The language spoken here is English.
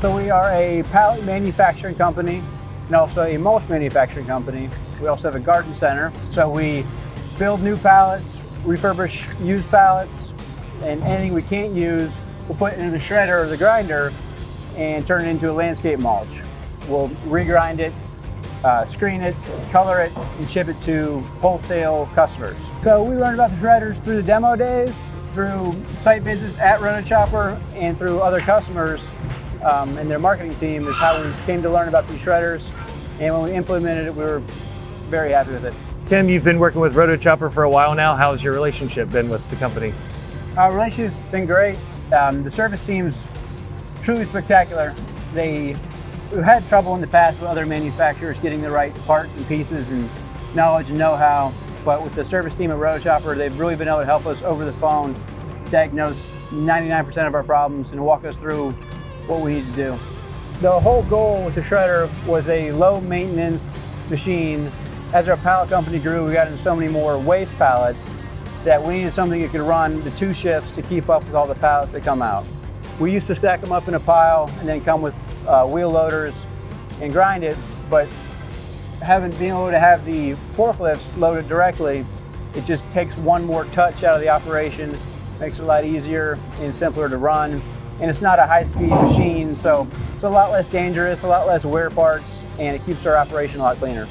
So we are a pallet manufacturing company and also a mulch manufacturing company. We also have a garden center. So we build new pallets, refurbish used pallets, and anything we can't use, we'll put it into the shredder or the grinder and turn it into a landscape mulch. We'll regrind it, screen it, color it, and ship it to wholesale customers. So we learned about the shredders through the demo days, through site visits at Rotochopper, and through other customers and their marketing team is how we came to learn about these shredders. And when we implemented it, we were very happy with it. Tim, you've been working with Rotochopper for a while now. How's your relationship been with the company? Our relationship's been great. The service team's truly spectacular. We've had trouble in the past with other manufacturers getting the right parts and pieces and knowledge and know-how, but with the service team at Rotochopper, they've really been able to help us over the phone diagnose 99% of our problems and walk us through what we need to do. The whole goal with the shredder was a low maintenance machine. As our pallet company grew, we got into so many more waste pallets that we needed something that could run the 2 shifts to keep up with all the pallets that come out. We used to stack them up in a pile and then come with wheel loaders and grind it, but being able to have the forklifts loaded directly, it just takes one more touch out of the operation, makes it a lot easier and simpler to run. And it's not a high-speed machine, so it's a lot less dangerous, a lot less wear parts, and it keeps our operation a lot cleaner.